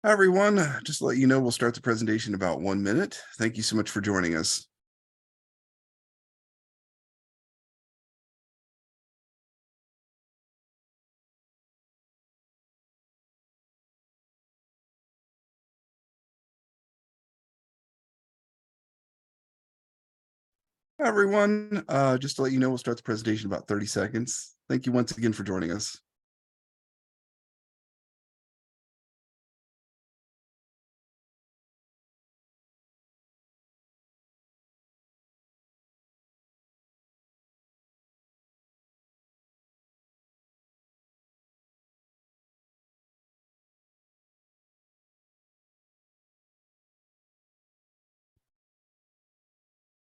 Hi, everyone. Just to let you know, we'll start the presentation in about 1 minute. Thank you so much for joining us. Hi, everyone. Just to let you know, we'll start the presentation in about 30 seconds. Thank you once again for joining us.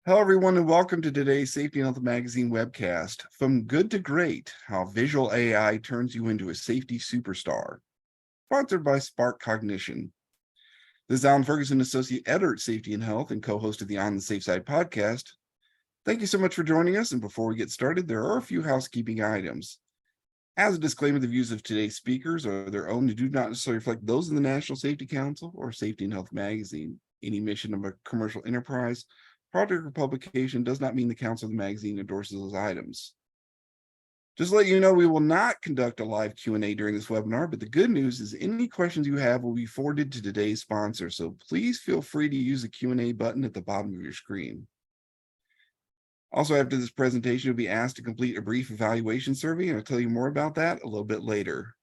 Hello, everyone, and welcome to today's Safety and Health Magazine webcast, From Good to Great, How Visual AI Turns You into a Safety Superstar, sponsored by SparkCognition. This is Alan Ferguson, Associate Editor at Safety and Health and co-host of the On the Safe Side podcast. Thank you so much for joining us, and before we get started, there are a few housekeeping items. As a disclaimer, the views of today's speakers are their own and do not necessarily reflect those of the National Safety Council or Safety and Health Magazine. Any mission of a commercial enterprise, product, or publication does not mean the council of the magazine endorses those items. Just to let you know, we will not conduct a live Q&A during this webinar, but the good news is any questions you have will be forwarded to today's sponsor, so please feel free to use the Q&A button at the bottom of your screen. Also, after this presentation, you'll be asked to complete a brief evaluation survey, and I'll tell you more about that a little bit later.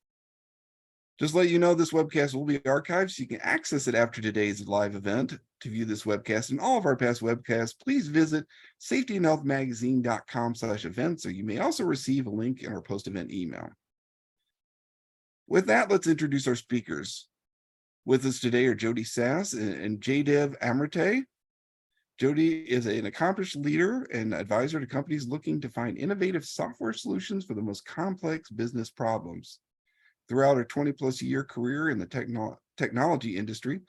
Just to let you know, this webcast will be archived, so you can access it after today's live event. To view this webcast and all of our past webcasts, please visit safetyandhealthmagazine.com/events, or you may also receive a link in our post-event email. With that, let's introduce our speakers. With us today are Jody Sass and Jaydev Amrute. Jody is an accomplished leader and advisor to companies looking to find innovative software solutions for the most complex business problems. Throughout her 20-plus year career in the technology industry,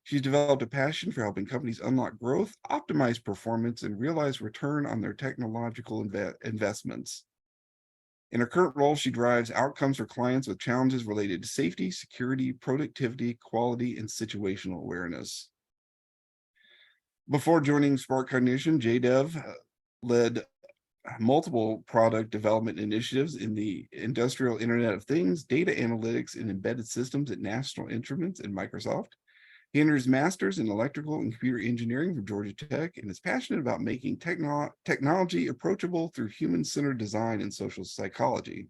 she's developed a passion for helping companies unlock growth, optimize performance, and realize return on their technological investments. In her current role, she drives outcomes for clients with challenges related to safety, security, productivity, quality, and situational awareness. Before joining SparkCognition, Jaydev led multiple product development initiatives in the industrial Internet of Things, data analytics, and embedded systems at National Instruments and Microsoft. He earned his master's in electrical and computer engineering from Georgia Tech and is passionate about making technology approachable through human-centered design and social psychology.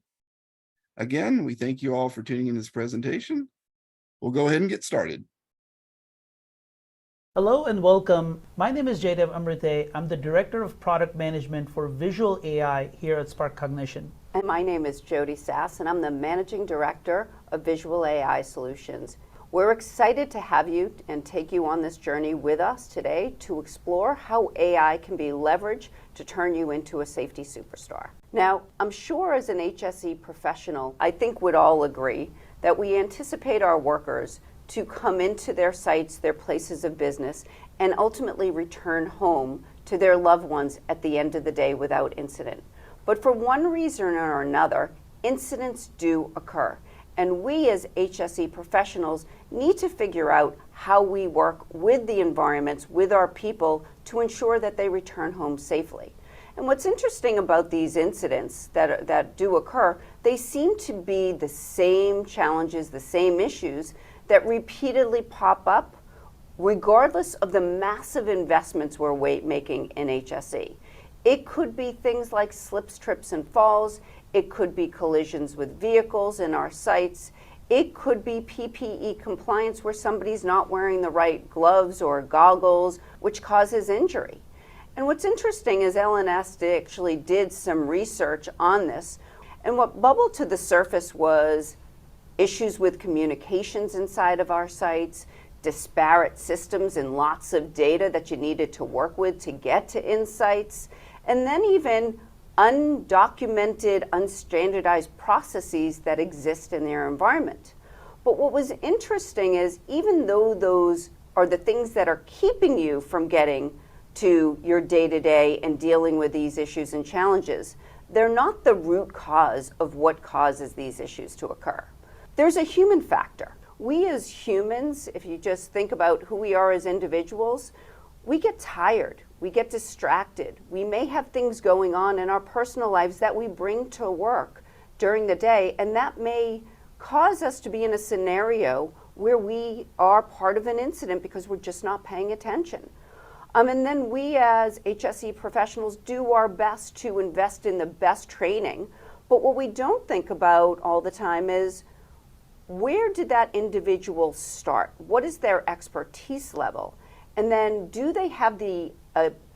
Again, we thank you all for tuning in this presentation. We'll go ahead and get started. Hello and welcome. My name is Jaydev Amrute. I'm the Director of Product Management for Visual AI here at SparkCognition. And my name is Jody Sass, and I'm the Managing Director of Visual AI Solutions. We're excited to have you and take you on this journey with us today to explore how AI can be leveraged to turn you into a safety superstar. Now, I'm sure as an HSE professional, I think we'd all agree that we anticipate our workers to come into their sites, their places of business, and ultimately return home to their loved ones at the end of the day without incident. But for one reason or another, incidents do occur. And we as HSE professionals need to figure out how we work with the environments, with our people, to ensure that they return home safely. And what's interesting about these incidents that do occur, they seem to be the same challenges, the same issues that repeatedly pop up regardless of the massive investments we're making in HSE. It could be things like slips, trips, and falls. It could be collisions with vehicles in our sites. It could be PPE compliance where somebody's not wearing the right gloves or goggles, which causes injury. And what's interesting is LNS actually did some research on this, and what bubbled to the surface was issues with communications inside of our sites, disparate systems and lots of data that you needed to work with to get to insights, and then even undocumented, unstandardized processes that exist in their environment. But what was interesting is even though those are the things that are keeping you from getting to your day-to-day and dealing with these issues and challenges, they're not the root cause of what causes these issues to occur. There's a human factor. We as humans, if you just think about who we are as individuals, we get tired, we get distracted. We may have things going on in our personal lives that we bring to work during the day, and that may cause us to be in a scenario where we are part of an incident because we're just not paying attention. And then we as HSE professionals do our best to invest in the best training, but what we don't think about all the time is, where did that individual start? What is their expertise level? And then do they have the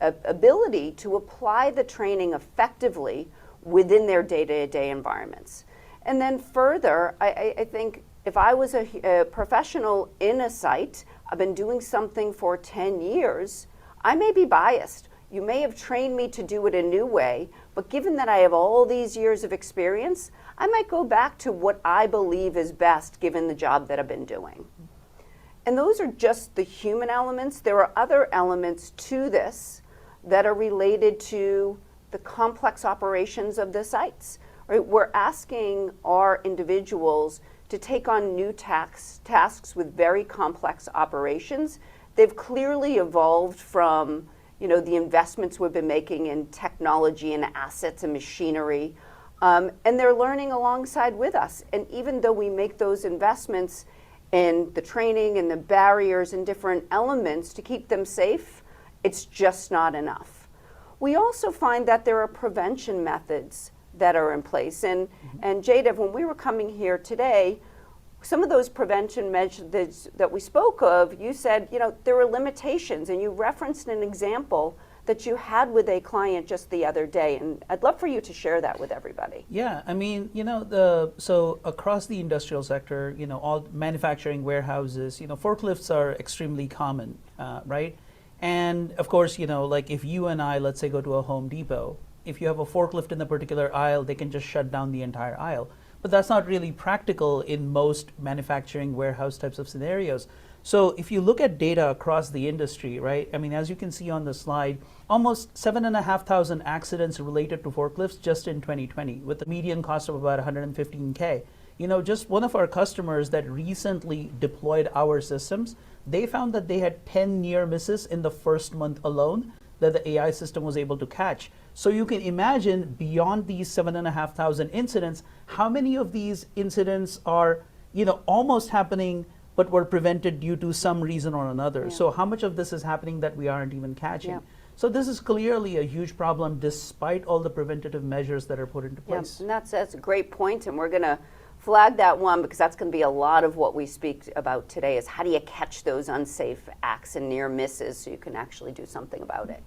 ability to apply the training effectively within their day-to-day environments? And then further, I think if I was a professional in a site, I've been doing something for 10 years, I may be biased. You may have trained me to do it a new way, but given that I have all these years of experience, I might go back to what I believe is best given the job that I've been doing. And those are just the human elements. There are other elements to this that are related to the complex operations of the sites. Right? We're asking our individuals to take on new tasks with very complex operations. They've clearly evolved from the investments we've been making in technology and assets and machinery, and they're learning alongside with us. And even though we make those investments in the training and the barriers and different elements to keep them safe, it's just not enough. We also find that there are prevention methods that are in place. And Jada, when we were coming here today, some of those prevention measures that we spoke of, you said, there are limitations, and you referenced an example that you had with a client just the other day, and I'd love for you to share that with everybody. Yeah, I mean, so across the industrial sector, all manufacturing warehouses, forklifts are extremely common, right? And of course, like if you and I, let's say, go to a Home Depot, if you have a forklift in a particular aisle, they can just shut down the entire aisle. But that's not really practical in most manufacturing warehouse types of scenarios. So if you look at data across the industry, right, I mean, as you can see on the slide, almost 7,500 accidents related to forklifts just in 2020, with a median cost of about $115K. Just one of our customers that recently deployed our systems, they found that they had 10 near misses in the first month alone that the AI system was able to catch. So you can imagine, beyond these 7,500 incidents, how many of these incidents are, almost happening, but were prevented due to some reason or another. Yeah. So how much of this is happening that we aren't even catching? Yeah. So this is clearly a huge problem, despite all the preventative measures that are put into place. Yeah, and that's a great point, and we're going to flag that one because that's going to be a lot of what we speak about today, is how do you catch those unsafe acts and near misses so you can actually do something about it.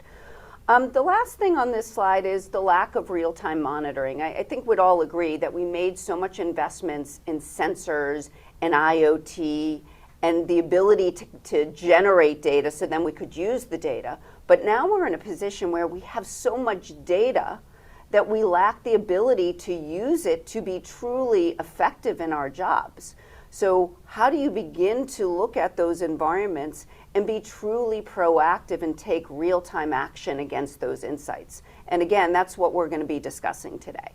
The last thing on this slide is the lack of real-time monitoring. I think we'd all agree that we made so much investments in sensors and IoT and the ability to generate data so then we could use the data. But now we're in a position where we have so much data that we lack the ability to use it to be truly effective in our jobs. So how do you begin to look at those environments and be truly proactive and take real-time action against those insights? And again, that's what we're going to be discussing today.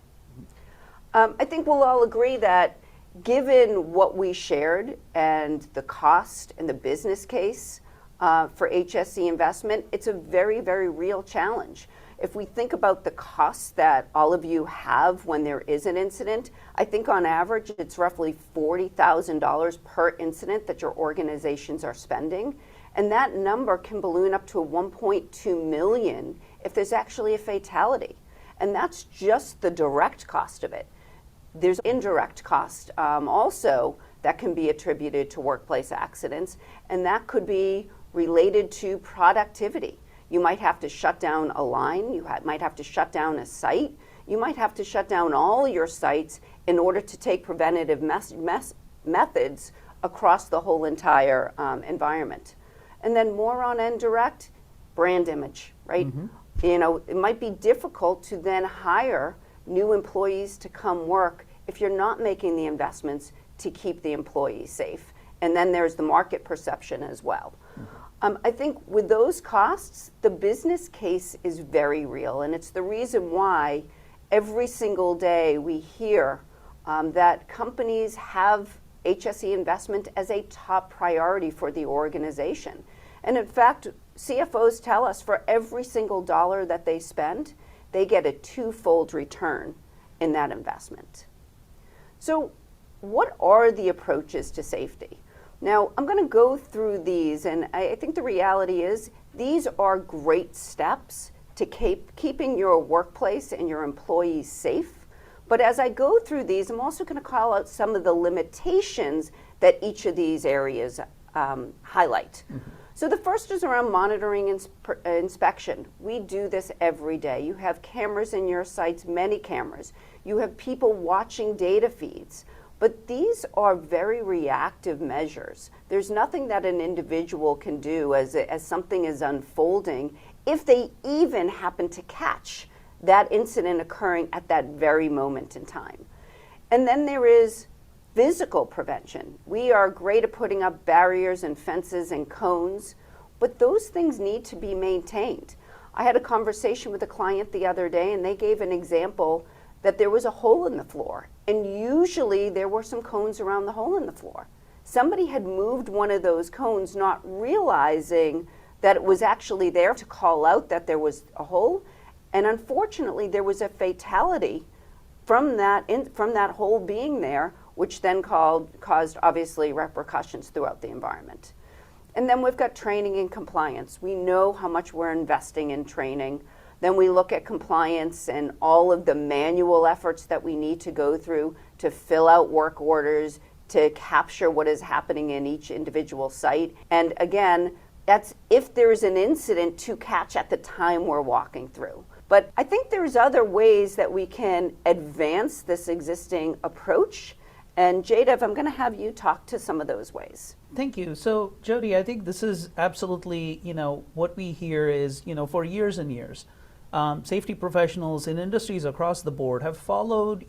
I think we'll all agree that given what we shared and the cost and the business case for HSE investment, it's a very, very real challenge. If we think about the costs that all of you have when there is an incident, I think on average it's roughly $40,000 per incident that your organizations are spending. And that number can balloon up to 1.2 million if there's actually a fatality. And that's just the direct cost of it. There's indirect cost also that can be attributed to workplace accidents, and that could be related to productivity. You might have to shut down a line, you might have to shut down a site, you might have to shut down all your sites in order to take preventative methods across the whole entire environment. And then more on indirect, brand image, right? Mm-hmm. It might be difficult to then hire new employees to come work if you're not making the investments to keep the employees safe. And then there's the market perception as well. I think with those costs, the business case is very real, and it's the reason why every single day we hear that companies have HSE investment as a top priority for the organization. And in fact, CFOs tell us for every single dollar that they spend, they get a twofold return in that investment. So what are the approaches to safety? Now, I'm going to go through these, and I think the reality is these are great steps to keeping your workplace and your employees safe. But as I go through these, I'm also going to call out some of the limitations that each of these areas highlight. So the first is around monitoring and inspection. We do this every day. You have cameras in your sites, many cameras. You have people watching data feeds. But these are very reactive measures. There's nothing that an individual can do as something is unfolding if they even happen to catch that incident occurring at that very moment in time. And then there is physical prevention. We are great at putting up barriers and fences and cones, but those things need to be maintained. I had a conversation with a client the other day, and they gave an example that there was a hole in the floor, and usually there were some cones around the hole in the floor. Somebody had moved one of those cones, not realizing that it was actually there to call out that there was a hole, and unfortunately there was a fatality from that hole being there, which then caused obviously repercussions throughout the environment. And then we've got training and compliance. We know how much we're investing in training. Then we look at compliance and all of the manual efforts that we need to go through to fill out work orders, to capture what is happening in each individual site. And again, that's if there's an incident to catch at the time we're walking through. But I think there's other ways that we can advance this existing approach. And Jadav, I'm going to have you talk to some of those ways. Thank you. So Jody, I think this is absolutely, what we hear is, for years and years, safety professionals in industries across the board have followed,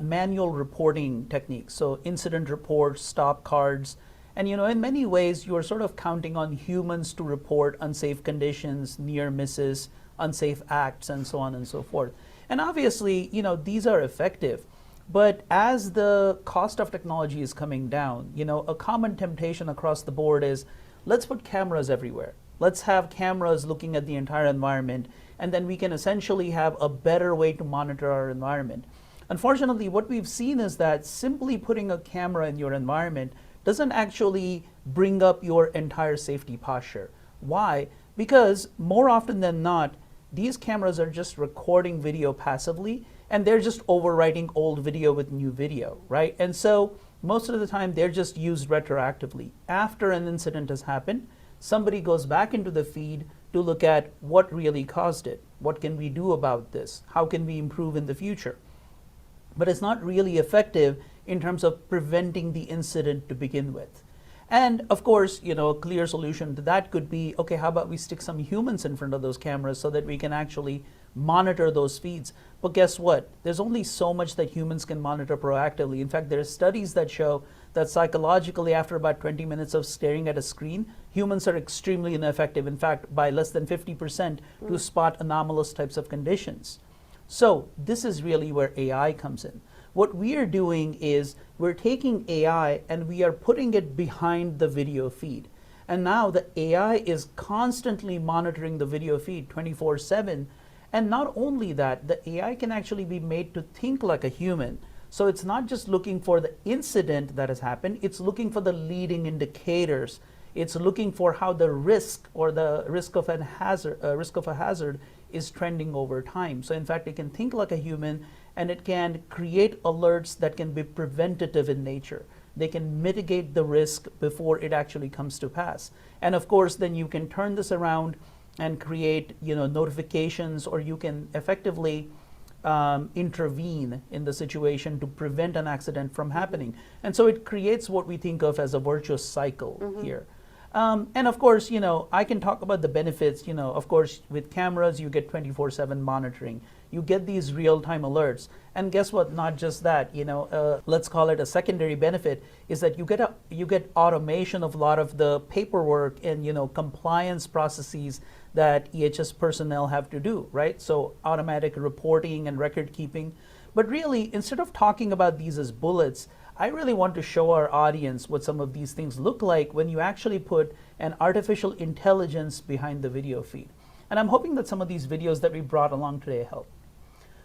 manual reporting techniques. So incident reports, stop cards, and in many ways you're sort of counting on humans to report unsafe conditions, near misses, unsafe acts, and so on and so forth. And obviously, these are effective. But as the cost of technology is coming down, a common temptation across the board is, let's put cameras everywhere. Let's have cameras looking at the entire environment, and then we can essentially have a better way to monitor our environment. Unfortunately, what we've seen is that simply putting a camera in your environment doesn't actually bring up your entire safety posture. Why? Because more often than not, these cameras are just recording video passively, and they're just overwriting old video with new video, right? And so most of the time they're just used retroactively. After an incident has happened, somebody goes back into the feed to look at what really caused it. What can we do about this? How can we improve in the future? But it's not really effective in terms of preventing the incident to begin with. And of course, a clear solution to that could be, okay, how about we stick some humans in front of those cameras so that we can actually monitor those feeds. But guess what? There's only so much that humans can monitor proactively. In fact, there are studies that show that psychologically, after about 20 minutes of staring at a screen, humans are extremely ineffective, in fact, by less than 50% to spot anomalous types of conditions. So this is really where AI comes in. What we are doing is we're taking AI and we are putting it behind the video feed. And now the AI is constantly monitoring the video feed 24/7. And not only that, the AI can actually be made to think like a human. So it's not just looking for the incident that has happened, it's looking for the leading indicators. It's looking for how the risk or the risk of a hazard is trending over time. So in fact, it can think like a human, and it can create alerts that can be preventative in nature. They can mitigate the risk before it actually comes to pass. And of course, then you can turn this around and create notifications, or you can effectively intervene in the situation to prevent an accident from happening. And so it creates what we think of as a virtuous cycle here. And of course, I can talk about the benefits. Of course, with cameras, you get 24/7 monitoring. You get these real-time alerts. And guess what? Not just that. Let's call it a secondary benefit is that you get automation of a lot of the paperwork and compliance processes that EHS personnel have to do, right? So automatic reporting and record keeping. But really, instead of talking about these as bullets, I really want to show our audience what some of these things look like when you actually put an artificial intelligence behind the video feed. And I'm hoping that some of these videos that we brought along today help.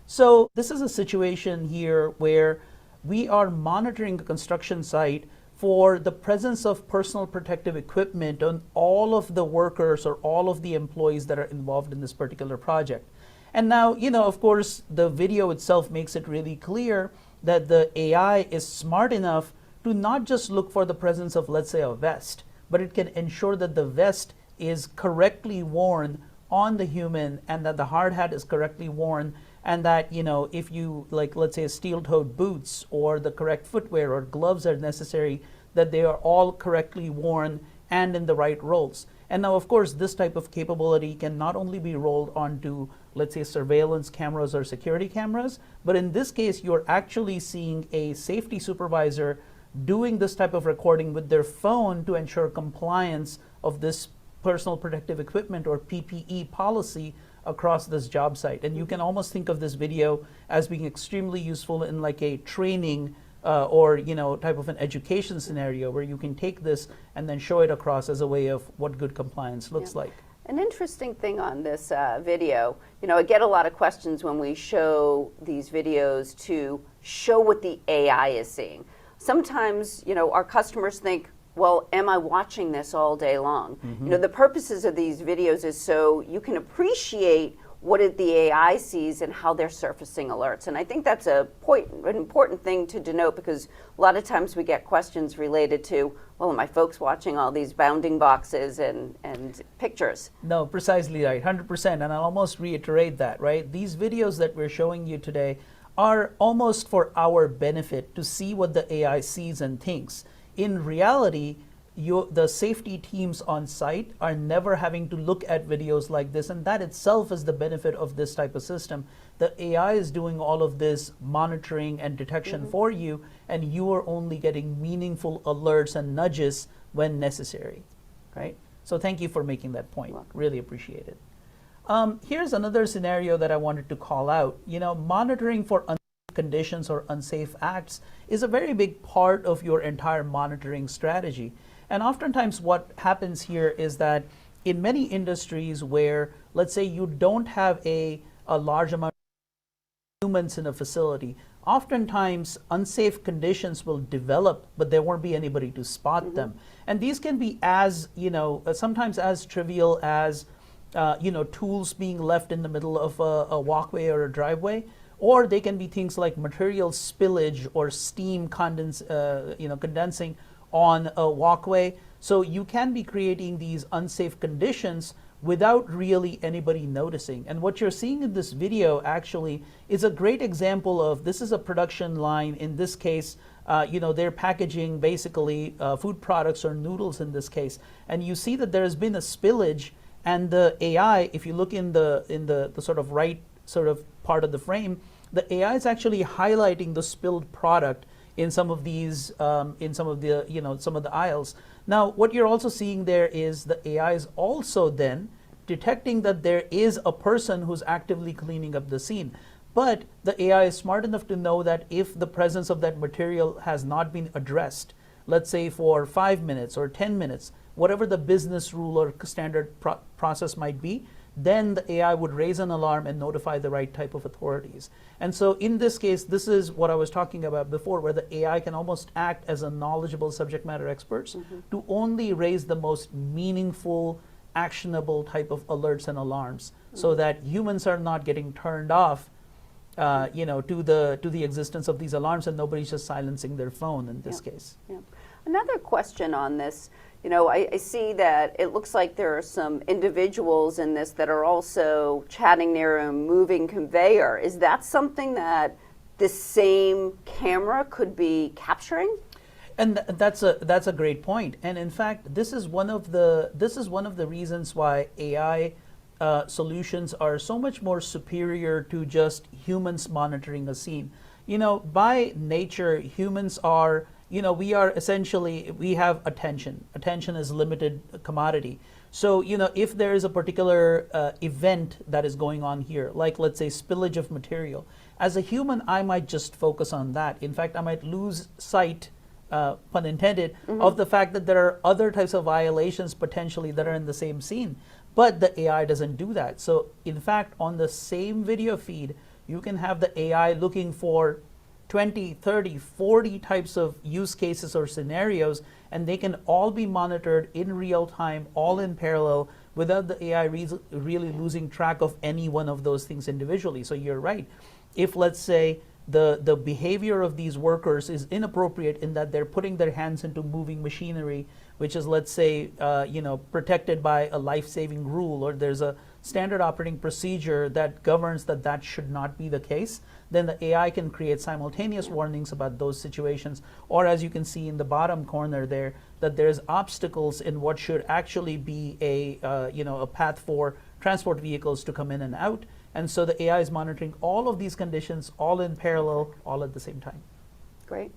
So this is a situation here where we are monitoring a construction site for the presence of personal protective equipment on all of the workers or all of the employees that are involved in this particular project. And now, of course, the video itself makes it really clear that the AI is smart enough to not just look for the presence of, let's say, a vest, but it can ensure that the vest is correctly worn on the human and that the hard hat is correctly worn, and that, if you, like, let's say, steel-toed boots or the correct footwear or gloves are necessary, that they are all correctly worn and in the right roles. And now, of course, this type of capability can not only be rolled onto, let's say, surveillance cameras or security cameras, but in this case, you're actually seeing a safety supervisor doing this type of recording with their phone to ensure compliance of this personal protective equipment or PPE policy across this job site. And you can almost think of this video as being extremely useful in like a training or type of an education scenario where you can take this and then show it across as a way of what good compliance looks like. An interesting thing on this video, I get a lot of questions when we show these videos to show what the AI is seeing. Sometimes, our customers think, well, am I watching this all day long? Mm-hmm. The purposes of these videos is so you can appreciate what the AI sees and how they're surfacing alerts. And I think that's an important thing to denote, because a lot of times we get questions related to, well, are my folks watching all these bounding boxes and pictures? No, precisely right, 100%. And I'll almost reiterate that, right? These videos that we're showing you today are almost for our benefit to see what the AI sees and thinks. In reality, the safety teams on site are never having to look at videos like this, and that itself is the benefit of this type of system. The AI is doing all of this monitoring and detection for you, and you are only getting meaningful alerts and nudges when necessary, right? So thank you for making that point. Really appreciate it. Here's another scenario that I wanted to call out. Monitoring for unsafe conditions or unsafe acts is a very big part of your entire monitoring strategy. And oftentimes what happens here is that in many industries where, let's say, you don't have a large amount of humans in a facility, oftentimes unsafe conditions will develop, but there won't be anybody to spot them. And these can be as, sometimes as trivial as, tools being left in the middle of a walkway or a driveway, or they can be things like material spillage or steam condensing on a walkway. So you can be creating these unsafe conditions without really anybody noticing. And what you're seeing in this video actually is a great example of, this is a production line. In this case, they're packaging basically food products or noodles in this case. And you see that there has been a spillage, and the AI, if you look in the sort of right sort of part of the frame, the AI is actually highlighting the spilled product in some of these, in some of the aisles. Now, what you're also seeing there is the AI is also then detecting that there is a person who's actively cleaning up the scene. But the AI is smart enough to know that if the presence of that material has not been addressed, let's say for 5 minutes or 10 minutes, whatever the business rule or standard process might be, then the AI would raise an alarm and notify the right type of authorities. And so in this case, this is what I was talking about before, where the AI can almost act as a knowledgeable subject matter experts to only raise the most meaningful, actionable type of alerts and alarms, so that humans are not getting turned off to the existence of these alarms, and nobody's just silencing their phone in this case. Another question on this, I see that it looks like there are some individuals in this that are also chatting near a moving conveyor. Is that something that the same camera could be capturing? And that's a great point. And in fact, this is one of the reasons why AI solutions are so much more superior to just humans monitoring a scene. By nature, humans are, we have attention. Attention is limited commodity. So, if there is a particular event that is going on here, like let's say spillage of material, as a human, I might just focus on that. In fact, I might lose sight, pun intended, of the fact that there are other types of violations potentially that are in the same scene. But the AI doesn't do that. So in fact, on the same video feed, you can have the AI looking for 20, 30, 40 types of use cases or scenarios, and they can all be monitored in real time, all in parallel, without the AI really losing track of any one of those things individually. So you're right. If, let's say, the behavior of these workers is inappropriate in that they're putting their hands into moving machinery, which is, let's say, protected by a life-saving rule, or there's a standard operating procedure that governs that should not be the case, then the AI can create simultaneous warnings about those situations. Or as you can see in the bottom corner there, that there's obstacles in what should actually be a path for transport vehicles to come in and out. And so the AI is monitoring all of these conditions, all in parallel, all at the same time. Great.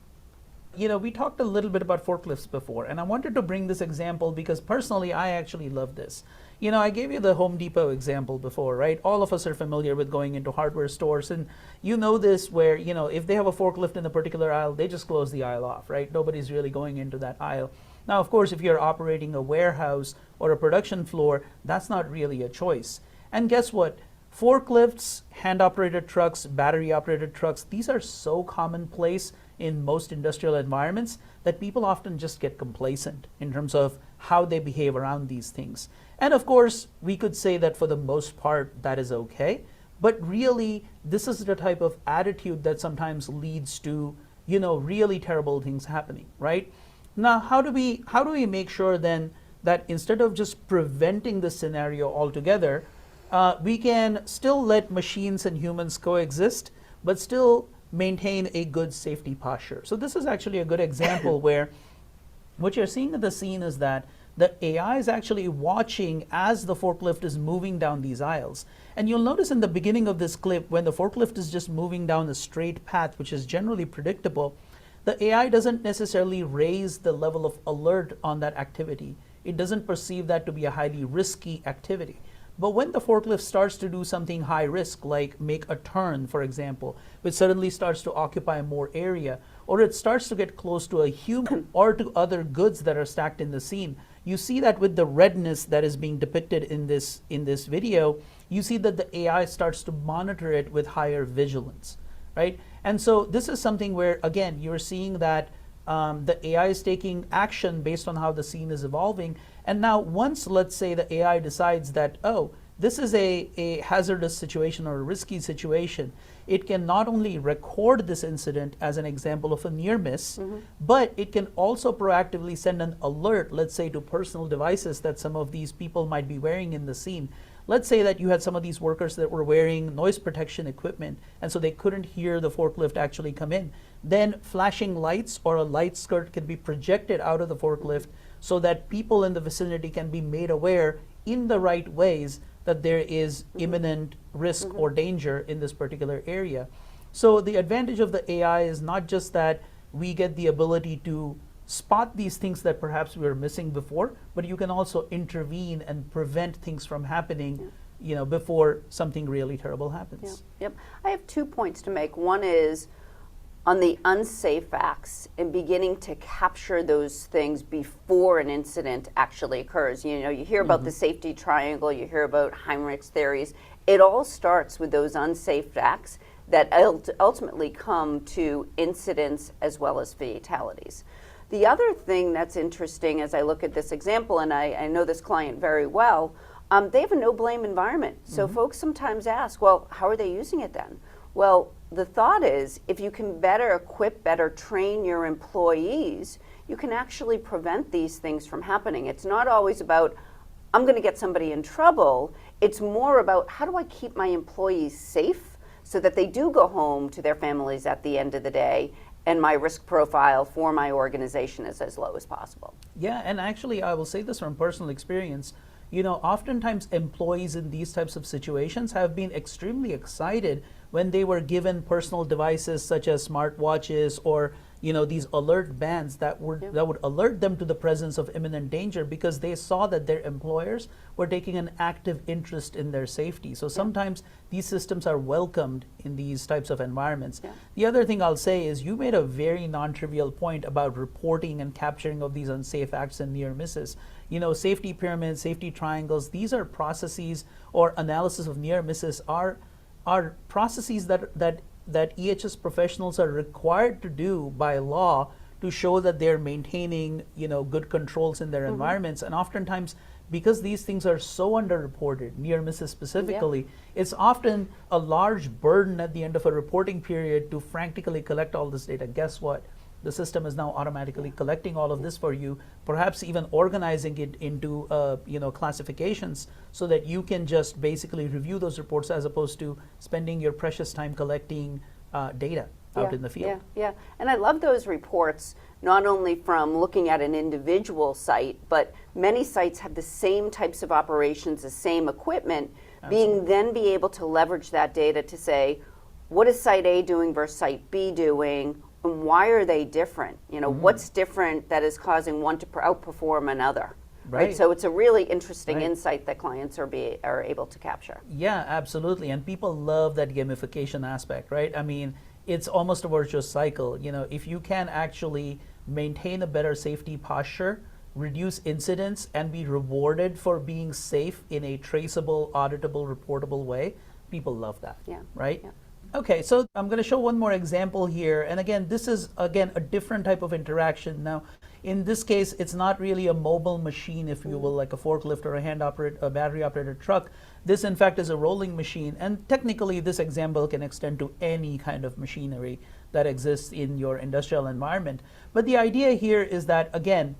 We talked a little bit about forklifts before, and I wanted to bring this example because personally, I actually love this. I gave you the Home Depot example before, right? All of us are familiar with going into hardware stores, and this where, if they have a forklift in a particular aisle, they just close the aisle off, right? Nobody's really going into that aisle. Now, of course, if you're operating a warehouse or a production floor, that's not really a choice. And guess what? Forklifts, hand-operated trucks, battery-operated trucks, these are so commonplace in most industrial environments that people often just get complacent in terms of how they behave around these things. And of course, we could say that for the most part, that is okay. But really, this is the type of attitude that sometimes leads to, really terrible things happening, right? Now, how do we make sure then that instead of just preventing this scenario altogether, we can still let machines and humans coexist, but still maintain a good safety posture? So this is actually a good example where what you're seeing in the scene is that the AI is actually watching as the forklift is moving down these aisles. And you'll notice in the beginning of this clip, when the forklift is just moving down a straight path, which is generally predictable, the AI doesn't necessarily raise the level of alert on that activity. It doesn't perceive that to be a highly risky activity. But when the forklift starts to do something high risk, like make a turn, for example, which suddenly starts to occupy more area, or it starts to get close to a human or to other goods that are stacked in the scene, you see that with the redness that is being depicted in this video, you see that the AI starts to monitor it with higher vigilance, right? And so this is something where, again, you're seeing that the AI is taking action based on how the scene is evolving. And now once, let's say, the AI decides that, oh, this is a hazardous situation or a risky situation, it can not only record this incident as an example of a near miss, but it can also proactively send an alert, let's say, to personal devices that some of these people might be wearing in the scene. Let's say that you had some of these workers that were wearing noise protection equipment, and so they couldn't hear the forklift actually come in. Then flashing lights or a light skirt can be projected out of the forklift so that people in the vicinity can be made aware in the right ways that there is imminent risk or danger in this particular area. So the advantage of the AI is not just that we get the ability to spot these things that perhaps we were missing before, but you can also intervene and prevent things from happening, before something really terrible happens. Yep. I have 2 points to make. One is on the unsafe acts and beginning to capture those things before an incident actually occurs. You hear about the safety triangle, you hear about Heinrich's theories. It all starts with those unsafe acts that ultimately come to incidents as well as fatalities. The other thing that's interesting as I look at this example, and I know this client very well, they have a no-blame environment. So folks sometimes ask, well, how are they using it then? Well, the thought is if you can better equip, better train your employees, you can actually prevent these things from happening. It's not always about, I'm going to get somebody in trouble. It's more about how do I keep my employees safe so that they do go home to their families at the end of the day and my risk profile for my organization is as low as possible. Yeah, and actually I will say this from personal experience. Oftentimes employees in these types of situations have been extremely excited when they were given personal devices such as smartwatches or these alert bands that would alert them to the presence of imminent danger because they saw that their employers were taking an active interest in their safety. So sometimes these systems are welcomed in these types of environments. The other thing I'll say is you made a very non-trivial point about reporting and capturing of these unsafe acts and near misses. Safety pyramids, safety triangles, these are processes, or analysis of near misses are processes that EHS professionals are required to do by law to show that they're maintaining, good controls in their environments. And oftentimes, because these things are so underreported, near misses specifically, it's often a large burden at the end of a reporting period to frantically collect all this data. Guess what? The system is now automatically collecting all of this for you, perhaps even organizing it into classifications so that you can just basically review those reports as opposed to spending your precious time collecting data out in the field. Yeah. And I love those reports, not only from looking at an individual site, but many sites have the same types of operations, the same equipment, then be able to leverage that data to say, what is site A doing versus site B doing? And why are they different? What's different that is causing one to outperform another? Right. So it's a really interesting insight that clients are able to capture. Yeah, absolutely. And people love that gamification aspect, right? I mean, it's almost a virtuous cycle. If you can actually maintain a better safety posture, reduce incidents, and be rewarded for being safe in a traceable, auditable, reportable way, people love that. Right? Okay, so I'm going to show one more example here. And again, this is, a different type of interaction. Now, in this case, it's not really a mobile machine, if you will, like a forklift or a battery-operated truck. This, in fact, is a rolling machine. And technically, this example can extend to any kind of machinery that exists in your industrial environment. But the idea here is that, again,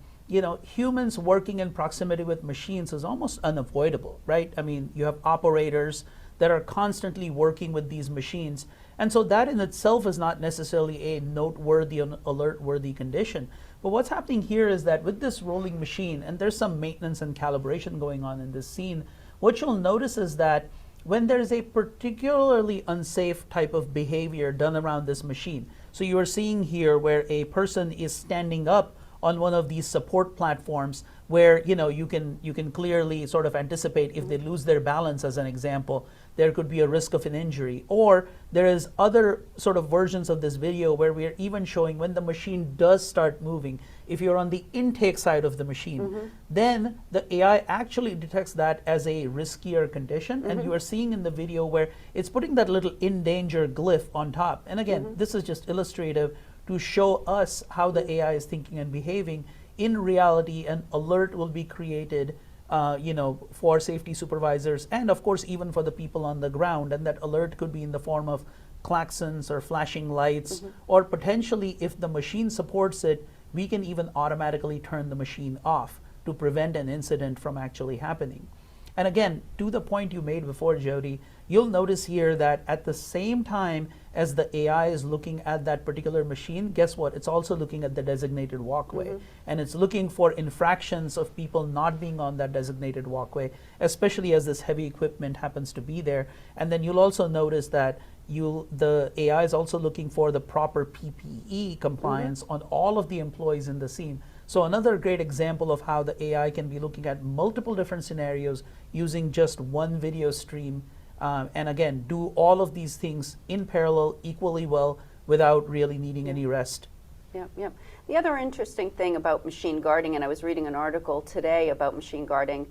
humans working in proximity with machines is almost unavoidable, right? I mean, you have operators that are constantly working with these machines. And so that in itself is not necessarily a noteworthy, alert-worthy condition. But what's happening here is that with this rolling machine, and there's some maintenance and calibration going on in this scene, what you'll notice is that when there's a particularly unsafe type of behavior done around this machine, so you are seeing here where a person is standing up on one of these support platforms where you can clearly sort of anticipate if they lose their balance, as an example, there could be a risk of an injury. Or there is other sort of versions of this video where we are even showing when the machine does start moving. If you're on the intake side of the machine, then the AI actually detects that as a riskier condition. And you are seeing in the video where it's putting that little in danger glyph on top. And again, this is just illustrative to show us how the AI is thinking and behaving. In reality, an alert will be created for safety supervisors and of course even for the people on the ground, and that alert could be in the form of klaxons or flashing lights, or potentially, if the machine supports it, we can even automatically turn the machine off to prevent an incident from actually happening. And again, to the point you made before, Jody, you'll notice here that at the same time as the AI is looking at that particular machine, guess what? It's also looking at the designated walkway. And it's looking for infractions of people not being on that designated walkway, especially as this heavy equipment happens to be there. And then you'll also notice that the AI is also looking for the proper PPE compliance on all of the employees in the scene. So another great example of how the AI can be looking at multiple different scenarios using just one video stream, and again, do all of these things in parallel equally well without really needing any rest. Yeah. The other interesting thing about machine guarding, and I was reading an article today about machine guarding,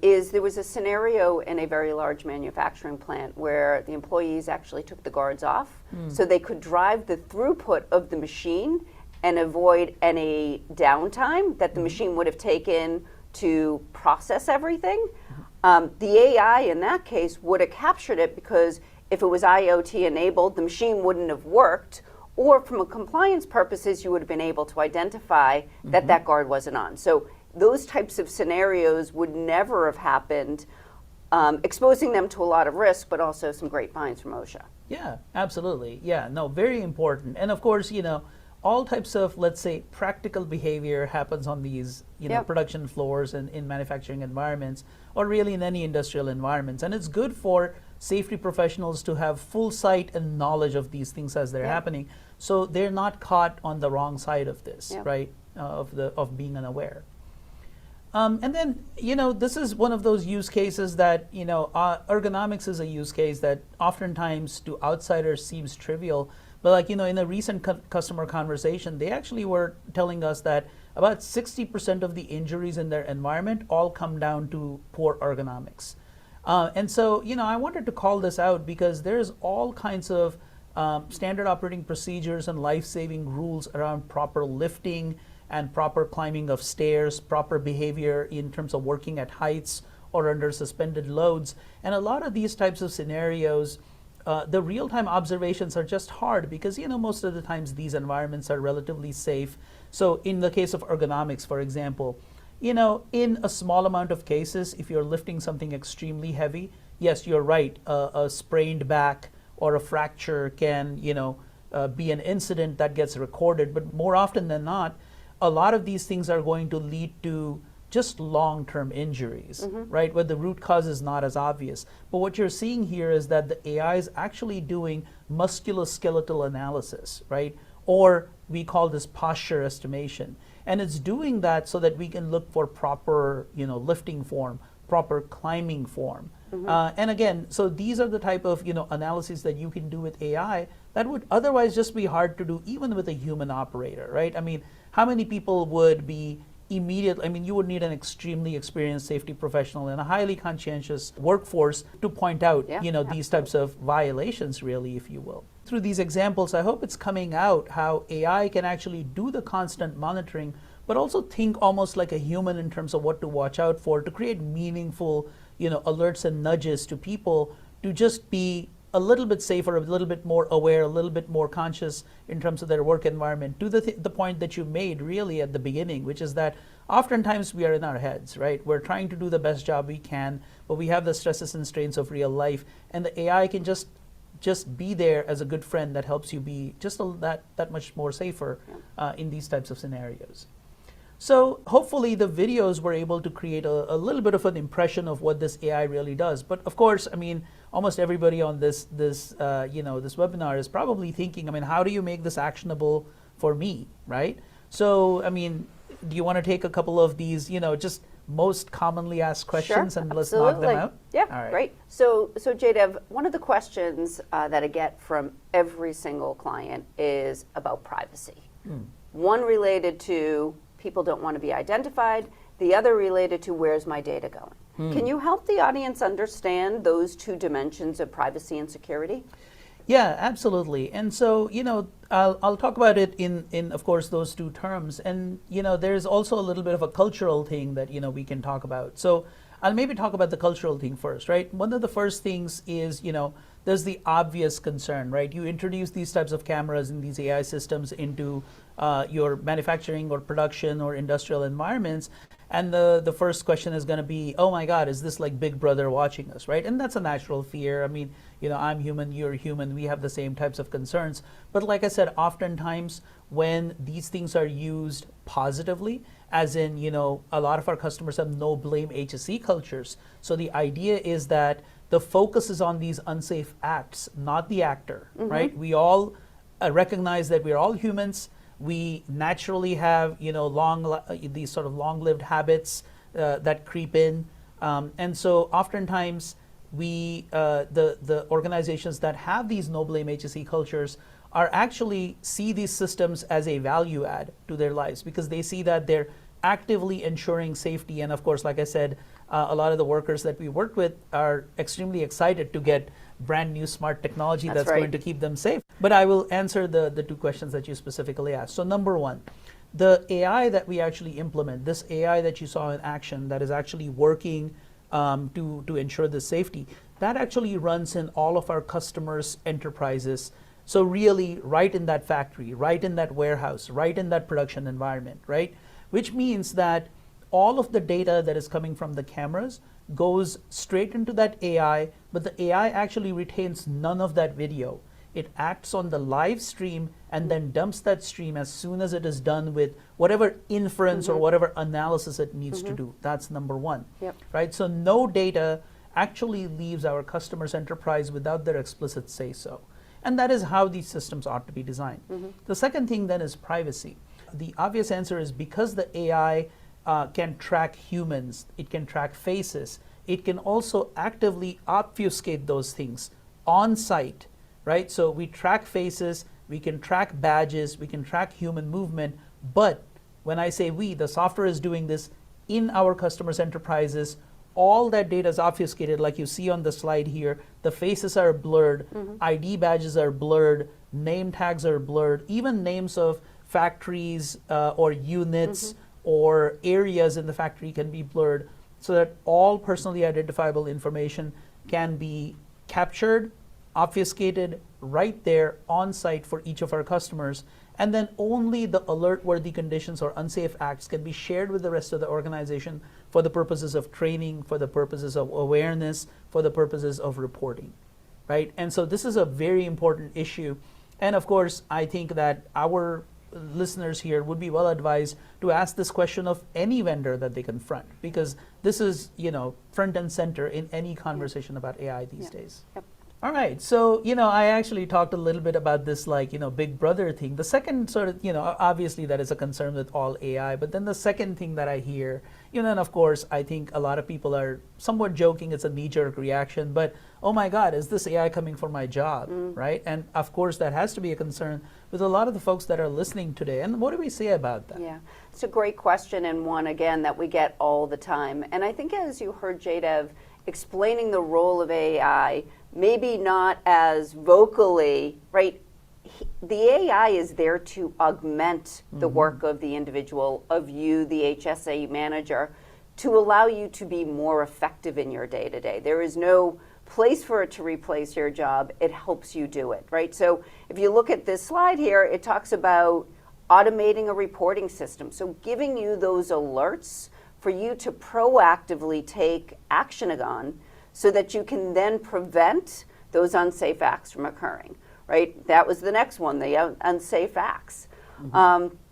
is there was a scenario in a very large manufacturing plant where the employees actually took the guards off so they could drive the throughput of the machine and avoid any downtime that the machine would have taken to process everything. The AI in that case would have captured it, because if it was IoT enabled, the machine wouldn't have worked, or from a compliance purposes, you would have been able to identify that that guard wasn't on. So those types of scenarios would never have happened, exposing them to a lot of risk, but also some great fines from OSHA. Yeah, absolutely. Yeah, no, very important. And of course, all types of, let's say, practical behavior happens on these, production floors and in manufacturing environments, or really in any industrial environments. And it's good for safety professionals to have full sight and knowledge of these things as they're happening, so they're not caught on the wrong side of this, right? Of being unaware. And then, this is one of those use cases that, ergonomics is a use case that oftentimes to outsiders seems trivial. But like, in a recent customer conversation, they actually were telling us that about 60% of the injuries in their environment all come down to poor ergonomics. And so, I wanted to call this out because there's all kinds of standard operating procedures and life-saving rules around proper lifting and proper climbing of stairs, proper behavior in terms of working at heights or under suspended loads. And a lot of these types of scenarios, the real-time observations are just hard because, most of the times these environments are relatively safe. So in the case of ergonomics, for example, in a small amount of cases, if you're lifting something extremely heavy, yes, you're right, a sprained back or a fracture can, be an incident that gets recorded. But more often than not, a lot of these things are going to lead to just long-term injuries, right? Where the root cause is not as obvious. But what you're seeing here is that the AI is actually doing musculoskeletal analysis, right? Or we call this posture estimation. And it's doing that so that we can look for proper, lifting form, proper climbing form. And again, so these are the type of, analyses that you can do with AI that would otherwise just be hard to do even with a human operator, right? I mean, how many people would be you would need an extremely experienced safety professional and a highly conscientious workforce to point out, these types of violations, really, if you will. Through these examples, I hope it's coming out how AI can actually do the constant monitoring, but also think almost like a human in terms of what to watch out for to create meaningful, alerts and nudges to people to just be a little bit safer, a little bit more aware, a little bit more conscious in terms of their work environment, to the point that you made really at the beginning, which is that oftentimes we are in our heads, right? We're trying to do the best job we can, but we have the stresses and strains of real life, and the AI can just be there as a good friend that helps you be just that much more safer in these types of scenarios. So hopefully the videos were able to create a little bit of an impression of what this AI really does. But of course, almost everybody on this webinar is probably thinking, how do you make this actionable for me, right? So, do you want to take a couple of these, just most commonly asked questions, and let's knock them out? Yeah, all right. Great. So Jaydev, one of the questions that I get from every single client is about privacy. One related to people don't want to be identified, the other related to where's my data going. Can you help the audience understand those two dimensions of privacy and security? Yeah, absolutely. And so, I'll talk about it in of course, those two terms. And, there's also a little bit of a cultural thing that, we can talk about. So I'll maybe talk about the cultural thing first, right? One of the first things is, there's the obvious concern, right? You introduce these types of cameras and these AI systems into your manufacturing or production or industrial environments. And the first question is going to be, oh my God, is this like Big Brother watching us, right? And that's a natural fear. I'm human, you're human, we have the same types of concerns. But like I said, oftentimes when these things are used positively, as in, a lot of our customers have no blame HSE cultures. So the idea is that the focus is on these unsafe acts, not the actor, right? We all recognize that we're all humans. We naturally have, these sort of long-lived habits that creep in. And so oftentimes the organizations that have these no blame HSE cultures are actually see these systems as a value add to their lives because they see that they're actively ensuring safety. And of course, like I said, a lot of the workers that we work with are extremely excited to get brand new smart technology that's going to keep them safe. But I will answer the two questions that you specifically asked. So number one, the AI that we actually implement, this AI that you saw in action that is actually working to ensure the safety, that actually runs in all of our customers' enterprises. So really right in that factory, right in that warehouse, right in that production environment, right? Which means that all of the data that is coming from the cameras goes straight into that AI, but the AI actually retains none of that video. It acts on the live stream and then dumps that stream as soon as it is done with whatever inference or whatever analysis it needs to do. That's number one, right? So no data actually leaves our customer's enterprise without their explicit say-so. And that is how these systems ought to be designed. The second thing then is privacy. The obvious answer is because the AI can track humans, it can track faces, it can also actively obfuscate those things on site, right? So we track faces, we can track badges, we can track human movement, but when I say we, the software is doing this in our customers' enterprises. All that data is obfuscated, like you see on the slide here. The faces are blurred, ID badges are blurred, name tags are blurred, even names of factories or units or areas in the factory can be blurred, so that all personally identifiable information can be captured, obfuscated right there on site for each of our customers. And then only the alert-worthy conditions or unsafe acts can be shared with the rest of the organization for the purposes of training, for the purposes of awareness, for the purposes of reporting, right? And so this is a very important issue. And of course, I think that our listeners here would be well advised to ask this question of any vendor that they confront, because this is, front and center in any conversation about AI these days. Yep. All right, so, I actually talked a little bit about this, big brother thing. The second sort of, obviously that is a concern with all AI, but then the second thing that I hear, and of course, I think a lot of people are somewhat joking, it's a knee-jerk reaction, but oh my God, is this AI coming for my job, right? And of course, that has to be a concern with a lot of the folks that are listening today. And what do we say about that? Yeah, it's a great question, and one, again, that we get all the time. And I think as you heard Jadav explaining the role of AI, maybe not as vocally, right? The AI is there to augment the work of the individual, of you, the HSA manager, to allow you to be more effective in your day-to-day. There is no place for it to replace your job. It helps you do it, right? So if you look at this slide here, it talks about automating a reporting system. So giving you those alerts for you to proactively take action on, so that you can then prevent those unsafe acts from occurring, right? That was the next one, the unsafe acts.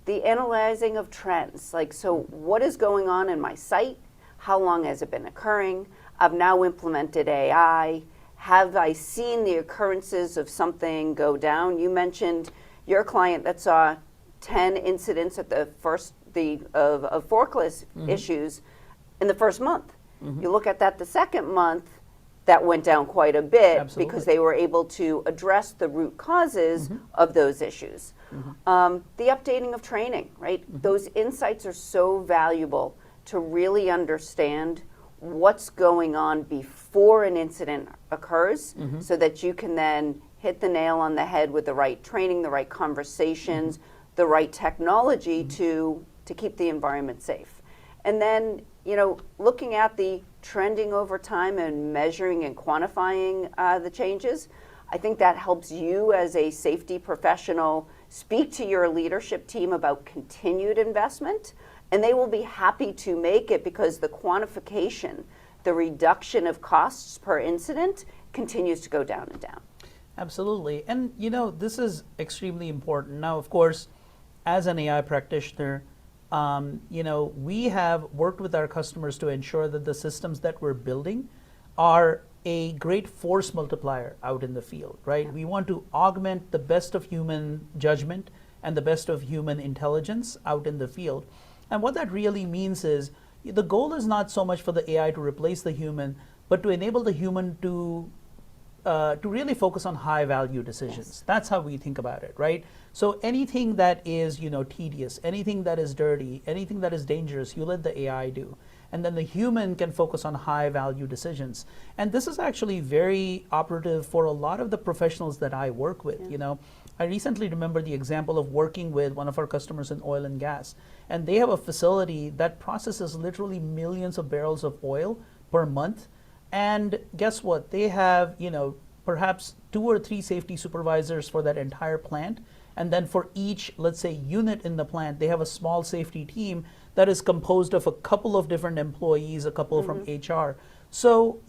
The analyzing of trends, so what is going on in my site? How long has it been occurring? I've now implemented AI. Have I seen the occurrences of something go down? You mentioned your client that saw 10 incidents at the first, of forklift issues in the first month. You look at that the second month, that went down quite a bit. Absolutely. Because they were able to address the root causes of those issues. The updating of training, right? Those insights are so valuable to really understand what's going on before an incident occurs, so that you can then hit the nail on the head with the right training, the right conversations, the right technology to keep the environment safe. And then, looking at the trending over time and measuring and quantifying the changes, I think that helps you as a safety professional speak to your leadership team about continued investment, and they will be happy to make it because the quantification, the reduction of costs per incident continues to go down and down. Absolutely. And, this is extremely important. Now, of course, as an AI practitioner, we have worked with our customers to ensure that the systems that we're building are a great force multiplier out in the field, right? Yeah. We want to augment the best of human judgment and the best of human intelligence out in the field. And what that really means is the goal is not so much for the AI to replace the human, but to enable the human to really focus on high value decisions. Yes. That's how we think about it, right? So anything that is, tedious, anything that is dirty, anything that is dangerous, you let the AI do. And then the human can focus on high value decisions. And this is actually very operative for a lot of the professionals that I work with. Yeah. I recently remember the example of working with one of our customers in oil and gas. And they have a facility that processes literally millions of barrels of oil per month. And guess what? They have, perhaps 2 or 3 safety supervisors for that entire plant. And then for each, let's say, unit in the plant, they have a small safety team that is composed of a couple of different employees, a couple from HR. So,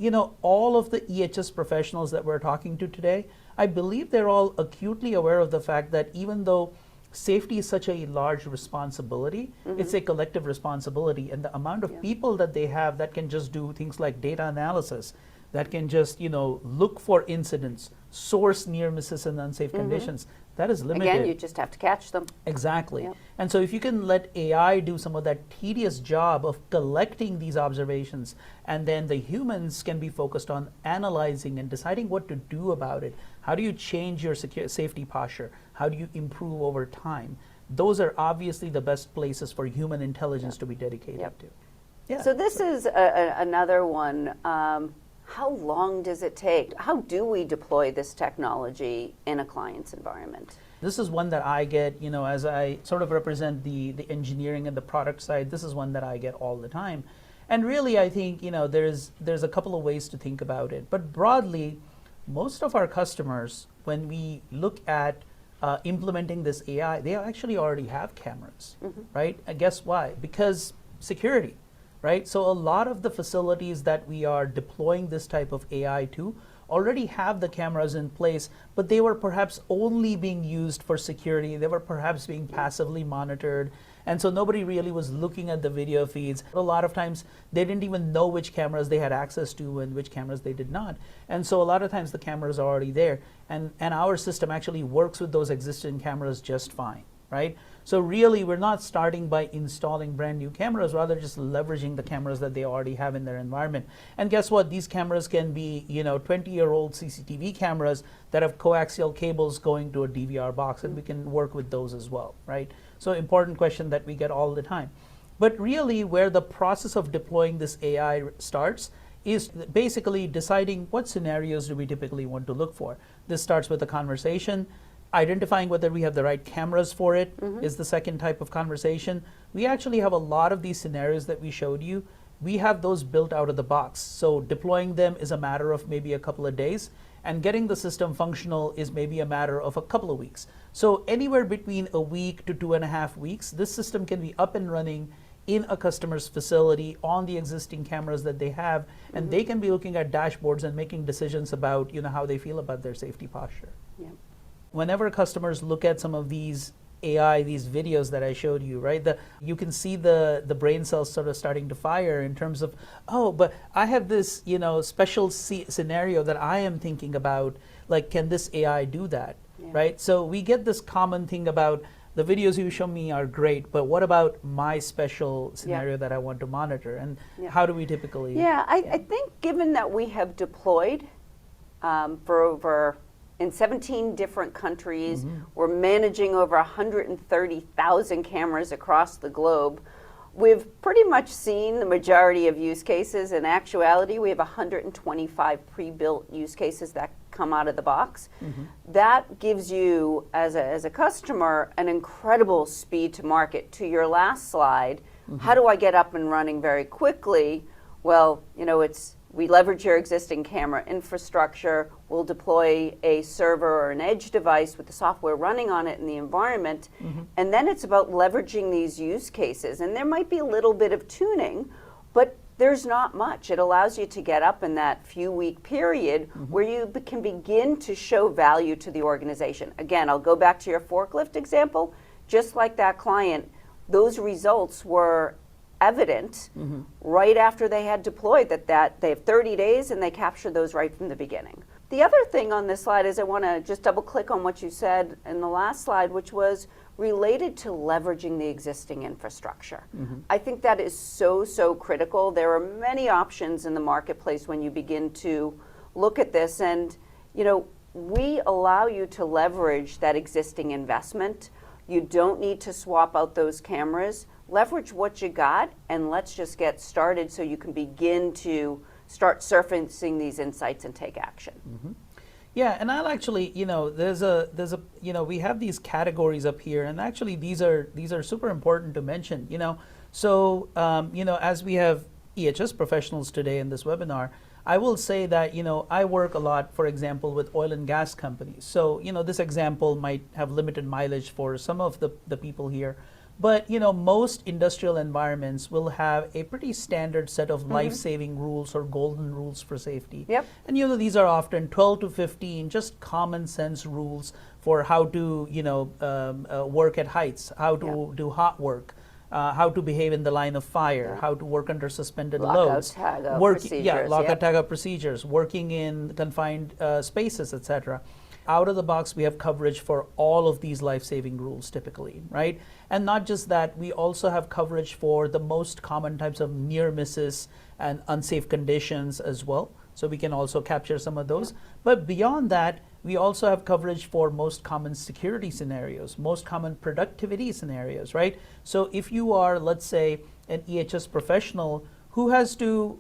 all of the EHS professionals that we're talking to today, I believe they're all acutely aware of the fact that even though safety is such a large responsibility, it's a collective responsibility. And the amount of people that they have that can just do things like data analysis, that can just, look for incidents, source near misses and unsafe conditions. That is limited. Again, you just have to catch them. Exactly. Yep. And so if you can let AI do some of that tedious job of collecting these observations, and then the humans can be focused on analyzing and deciding what to do about it. How do you change your safety posture? How do you improve over time? Those are obviously the best places for human intelligence to be dedicated to. Yeah. So this is another one. How long does it take? How do we deploy this technology in a client's environment? This is one that I get, as I sort of represent the engineering and the product side, this is one that I get all the time. And really, I think, there's a couple of ways to think about it. But broadly, most of our customers, when we look at implementing this AI, they actually already have cameras, right? And guess why? Because security. Right? So a lot of the facilities that we are deploying this type of AI to already have the cameras in place, but they were perhaps only being used for security. They were perhaps being passively monitored. And so nobody really was looking at the video feeds. A lot of times they didn't even know which cameras they had access to and which cameras they did not. And so a lot of times the cameras are already there. And our system actually works with those existing cameras just fine, right? So really, we're not starting by installing brand new cameras, rather just leveraging the cameras that they already have in their environment. And guess what? These cameras can be, 20-year-old CCTV cameras that have coaxial cables going to a DVR box, and we can work with those as well, right? So important question that we get all the time. But really, where the process of deploying this AI starts is basically deciding what scenarios do we typically want to look for. This starts with a conversation. Identifying whether we have the right cameras for it is the second type of conversation. We actually have a lot of these scenarios that we showed you. We have those built out of the box. So deploying them is a matter of maybe a couple of days, and getting the system functional is maybe a matter of a couple of weeks. So anywhere between a week to 2.5 weeks, this system can be up and running in a customer's facility on the existing cameras that they have, and they can be looking at dashboards and making decisions about how they feel about their safety posture. Yeah. Whenever customers look at some of these AI, these videos that I showed you, right, you can see the brain cells sort of starting to fire in terms of, oh, but I have this, special scenario that I am thinking about, like, can this AI do that, right? So we get this common thing about, the videos you show me are great, but what about my special scenario that I want to monitor? And how do we typically? I think given that we have deployed for over in 17 different countries, we're managing over 130,000 cameras across the globe. We've pretty much seen the majority of use cases. In actuality, we have 125 pre-built use cases that come out of the box. That gives you, as a customer, an incredible speed to market. To your last slide, how do I get up and running very quickly? Well, we leverage your existing camera infrastructure. We'll deploy a server or an edge device with the software running on it in the environment. And then it's about leveraging these use cases. And there might be a little bit of tuning, but there's not much. It allows you to get up in that few-week period where you can begin to show value to the organization. Again, I'll go back to your forklift example. Just like that client, those results were evident right after they had deployed that they have 30 days and they captured those right from the beginning. The other thing on this slide is I want to just double click on what you said in the last slide, which was related to leveraging the existing infrastructure. I think that is so critical. There are many options in the marketplace when you begin to look at this, and we allow you to leverage that existing investment. You don't need to swap out those cameras. Leverage what you got, and let's just get started so you can begin to start surfacing these insights and take action. Yeah, and I'll actually, there's a, we have these categories up here, and actually these are super important to mention. So as we have EHS professionals today in this webinar, I will say that I work a lot, for example, with oil and gas companies. So this example might have limited mileage for some of the people here. But most industrial environments will have a pretty standard set of life-saving rules or golden rules for safety. And these are often 12 to 15 just common sense rules for how to work at heights, how to do hot work, how to behave in the line of fire, how to work under suspended Lockout, loads, tagout lockout, procedures, tagout procedures, working in confined spaces, etc. Out of the box, we have coverage for all of these life-saving rules typically, right? And not just that, we also have coverage for the most common types of near misses and unsafe conditions as well. So we can also capture some of those. But beyond that, we also have coverage for most common security scenarios, most common productivity scenarios, right? So if you are, let's say, an EHS professional who has to,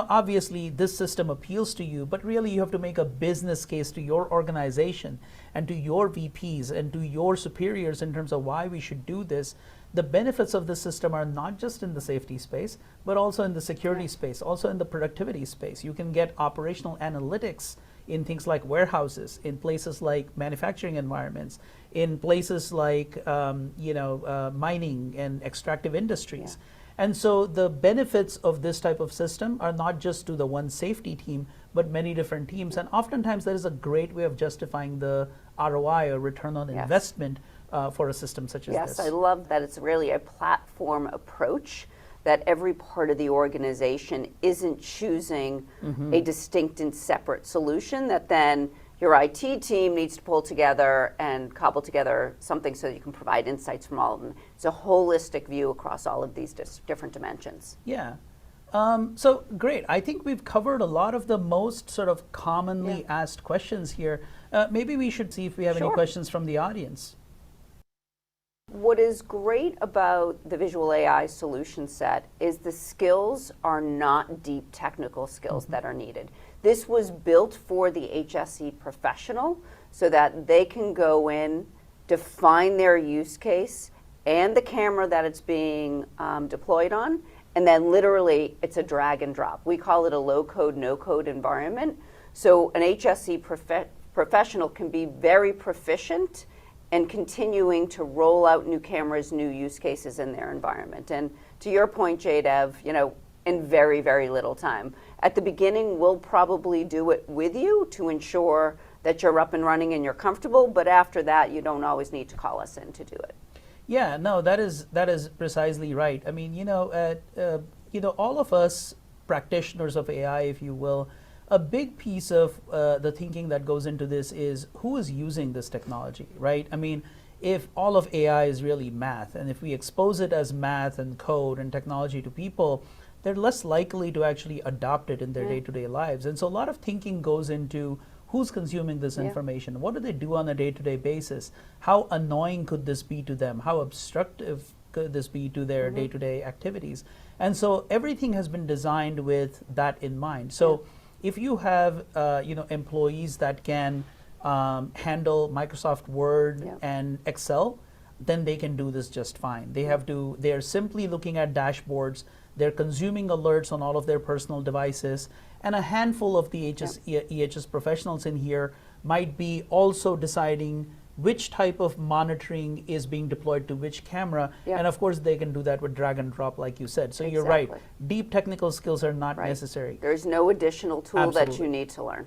obviously this system appeals to you, but really you have to make a business case to your organization and to your VPs and to your superiors in terms of why we should do this. The benefits of the system are not just in the safety space, but also in the security space, also in the productivity space. You can get operational analytics in things like warehouses, in places like manufacturing environments, in places like mining and extractive industries. And so the benefits of this type of system are not just to the one safety team, but many different teams. And oftentimes that is a great way of justifying the ROI or return on investment for a system such as this. Yes, I love that it's really a platform approach, that every part of the organization isn't choosing a distinct and separate solution that then your IT team needs to pull together and cobble together something so that you can provide insights from all of them. It's a holistic view across all of these different dimensions. Yeah. So great. I think we've covered a lot of the most sort of commonly asked questions here. Maybe we should see if we have any questions from the audience. What is great about the Visual AI solution set is the skills are not deep technical skills that are needed. This was built for the HSE professional so that they can go in, define their use case and the camera that it's being deployed on, and then literally it's a drag and drop. We call it a low code, no code environment. So an HSE professional can be very proficient and continuing to roll out new cameras, new use cases in their environment. And to your point, Jaydev, in very, very little time. At the beginning, we'll probably do it with you to ensure that you're up and running and you're comfortable, but after that, you don't always need to call us in to do it. Yeah, no, that is precisely right. I mean, all of us practitioners of AI, if you will, a big piece of the thinking that goes into this is who is using this technology, right? I mean, if all of AI is really math, and if we expose it as math and code and technology to people, they're less likely to actually adopt it in their day-to-day lives. And so a lot of thinking goes into who's consuming this information, what do they do on a day-to-day basis, how annoying could this be to them, how obstructive could this be to their day-to-day activities. And so everything has been designed with that in mind. So if you have employees that can handle Microsoft Word and Excel, then they can do this just fine. They're simply looking at dashboards, they're consuming alerts on all of their personal devices, and a handful of the EHS professionals in here might be also deciding which type of monitoring is being deployed to which camera. And of course, they can do that with drag and drop, like you said. So you're right. Deep technical skills are not necessary. There's no additional tool that you need to learn.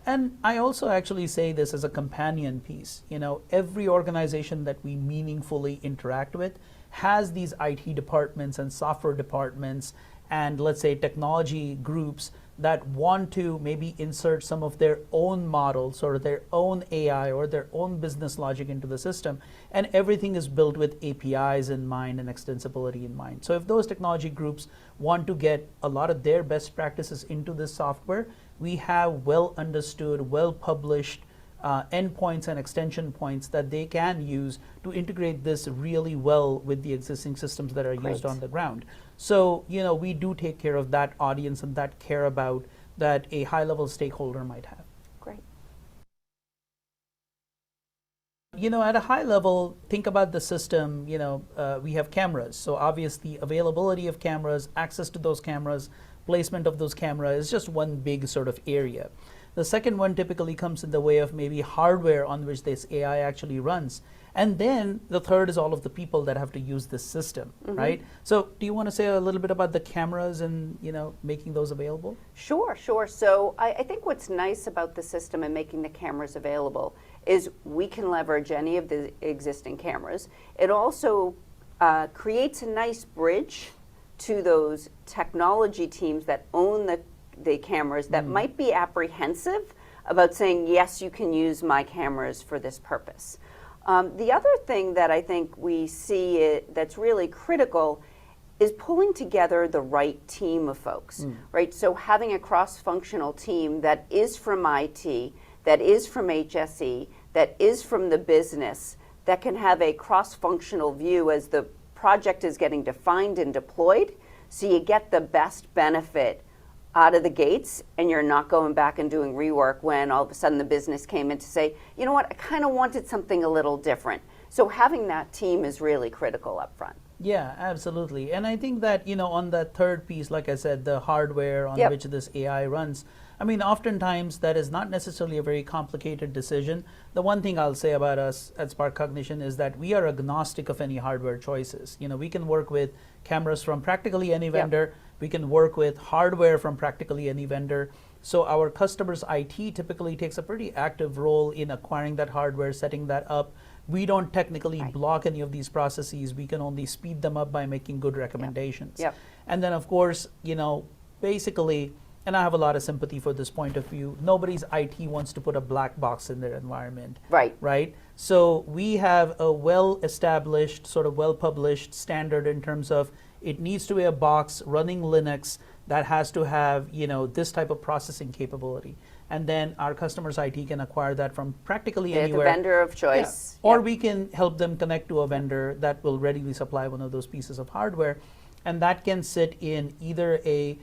And I also actually say this as a companion piece. Every organization that we meaningfully interact with has these IT departments and software departments and, let's say, technology groups that want to maybe insert some of their own models or their own AI or their own business logic into the system. And everything is built with APIs in mind and extensibility in mind. So if those technology groups want to get a lot of their best practices into this software, we have well understood, well published endpoints and extension points that they can use to integrate this really well with the existing systems that are used on the ground. So, we do take care of that audience and that care about that a high-level stakeholder might have. Great. At a high level, think about the system, we have cameras. So obviously availability of cameras, access to those cameras, placement of those cameras is just one big sort of area. The second one typically comes in the way of maybe hardware on which this AI actually runs. And then the third is all of the people that have to use this system, right? So do you want to say a little bit about the cameras and making those available? Sure. So I think what's nice about the system and making the cameras available is we can leverage any of the existing cameras. It also creates a nice bridge to those technology teams that own the cameras that might be apprehensive about saying, yes, you can use my cameras for this purpose. The other thing that I think we see that's really critical is pulling together the right team of folks, right? So having a cross-functional team that is from IT, that is from HSE, that is from the business, that can have a cross-functional view as the project is getting defined and deployed, so you get the best benefit out of the gates and you're not going back and doing rework when all of a sudden the business came in to say, you know what, I kind of wanted something a little different. So having that team is really critical up front. Yeah, absolutely. And I think that, on the third piece, like I said, the hardware on which this AI runs, I mean, oftentimes that is not necessarily a very complicated decision. The one thing I'll say about us at SparkCognition is that we are agnostic of any hardware choices. We can work with cameras from practically any vendor. We can work with hardware from practically any vendor. So our customers' IT typically takes a pretty active role in acquiring that hardware, setting that up. We don't technically block any of these processes. We can only speed them up by making good recommendations. And then, of course, basically, and I have a lot of sympathy for this point of view, nobody's IT wants to put a black box in their environment. Right? So we have a well-established, sort of well-published standard in terms of it needs to be a box running Linux that has to have, this type of processing capability. And then our customers' IT can acquire that from practically anywhere. The vendor of choice. Or we can help them connect to a vendor that will readily supply one of those pieces of hardware. And that can sit in either a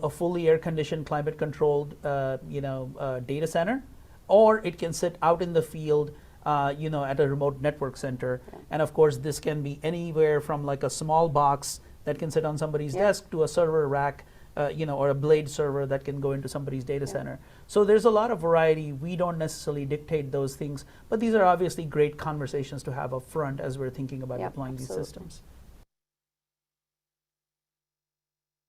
fully air-conditioned, climate-controlled, data center, or it can sit out in the field, at a remote network center. And of course, this can be anywhere from like a small box that can sit on somebody's desk to a server rack, or a blade server that can go into somebody's data center. So there's a lot of variety. We don't necessarily dictate those things, but these are obviously great conversations to have up front as we're thinking about deploying these systems.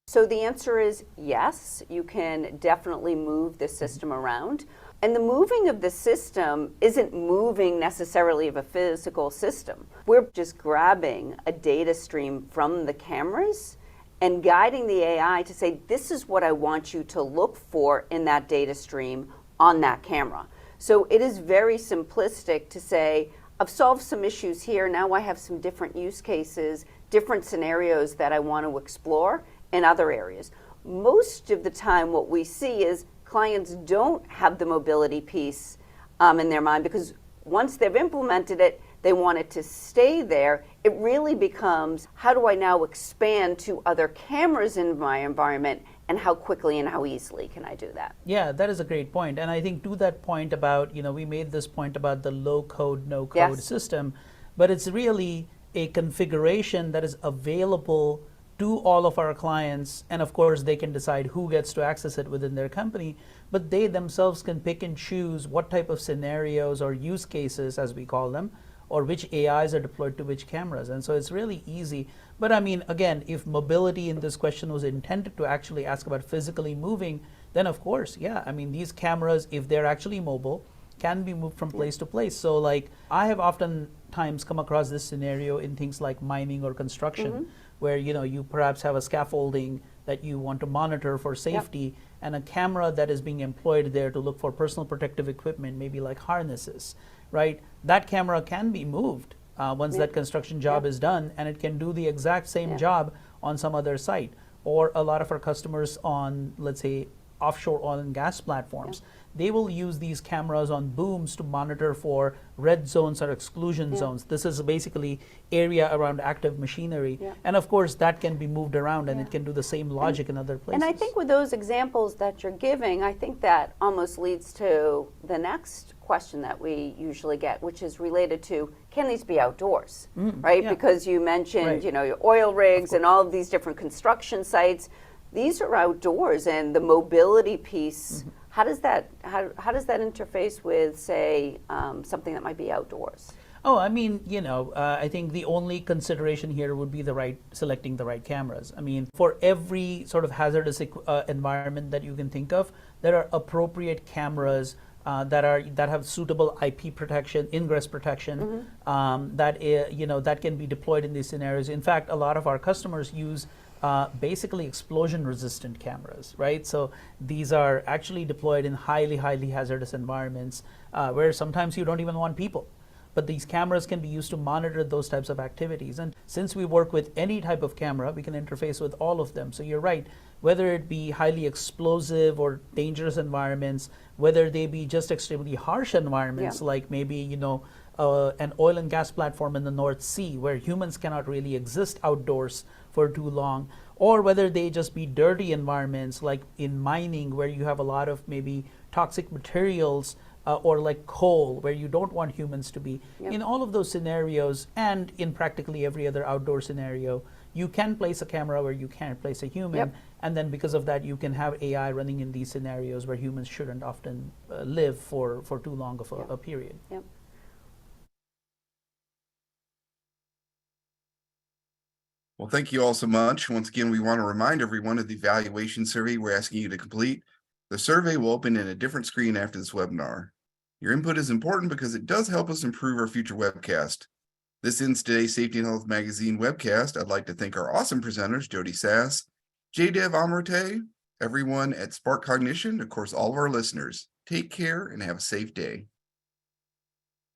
So the answer is yes, you can definitely move the system around. And the moving of the system isn't moving necessarily of a physical system. We're just grabbing a data stream from the cameras and guiding the AI to say, this is what I want you to look for in that data stream on that camera. So it is very simplistic to say, I've solved some issues here, now I have some different use cases, different scenarios that I want to explore in other areas. Most of the time what we see is clients don't have the mobility piece in their mind, because once they've implemented it, they want it to stay there. It really becomes, how do I now expand to other cameras in my environment, and how quickly and how easily can I do that? Yeah, that is a great point. And I think to that point about, we made this point about the low code, no code system, but it's really a configuration that is available to all of our clients, and of course they can decide who gets to access it within their company, but they themselves can pick and choose what type of scenarios or use cases, as we call them, or which AIs are deployed to which cameras. And so it's really easy. But I mean, again, if mobility in this question was intended to actually ask about physically moving, then of course, I mean, these cameras, if they're actually mobile, can be moved from place to place. So like, I have oftentimes come across this scenario in things like mining or construction, where you perhaps have a scaffolding that you want to monitor for safety, and a camera that is being employed there to look for personal protective equipment, maybe like harnesses, right? That camera can be moved once that construction job is done, and it can do the exact same job on some other site. Or a lot of our customers on, let's say, offshore oil and gas platforms, they will use these cameras on booms to monitor for red zones or exclusion zones. This is basically area around active machinery. And of course, that can be moved around, and it can do the same logic in other places. And I think with those examples that you're giving, I think that almost leads to the next question that we usually get, which is related to, can these be outdoors, right? Because you mentioned, your oil rigs and all of these different construction sites. These are outdoors, and the mobility piece, how does that interface with, say, something that might be outdoors? Oh, I mean, I think the only consideration here would be selecting the right cameras. I mean, for every sort of hazardous environment that you can think of, there are appropriate cameras that have suitable IP protection, ingress protection, that can be deployed in these scenarios. In fact, a lot of our customers use basically explosion-resistant cameras, right? So these are actually deployed in highly hazardous environments where sometimes you don't even want people. But these cameras can be used to monitor those types of activities. And since we work with any type of camera, we can interface with all of them. So you're right, whether it be highly explosive or dangerous environments, whether they be just extremely harsh environments, like maybe, an oil and gas platform in the North Sea where humans cannot really exist outdoors for too long, or whether they just be dirty environments like in mining where you have a lot of maybe toxic materials, or like coal where you don't want humans to be. In all of those scenarios, and in practically every other outdoor scenario, you can place a camera where you can't place a human, and then because of that you can have AI running in these scenarios where humans shouldn't often live for too long of a period. Well, thank you all so much. Once again, we want to remind everyone of the evaluation survey we're asking you to complete. The survey will open in a different screen after this webinar. Your input is important because it does help us improve our future webcast. This ends today's Safety and Health Magazine webcast. I'd like to thank our awesome presenters, Jody Sass, Jdev Amrute, everyone at SparkCognition, of course, all of our listeners. Take care and have a safe day.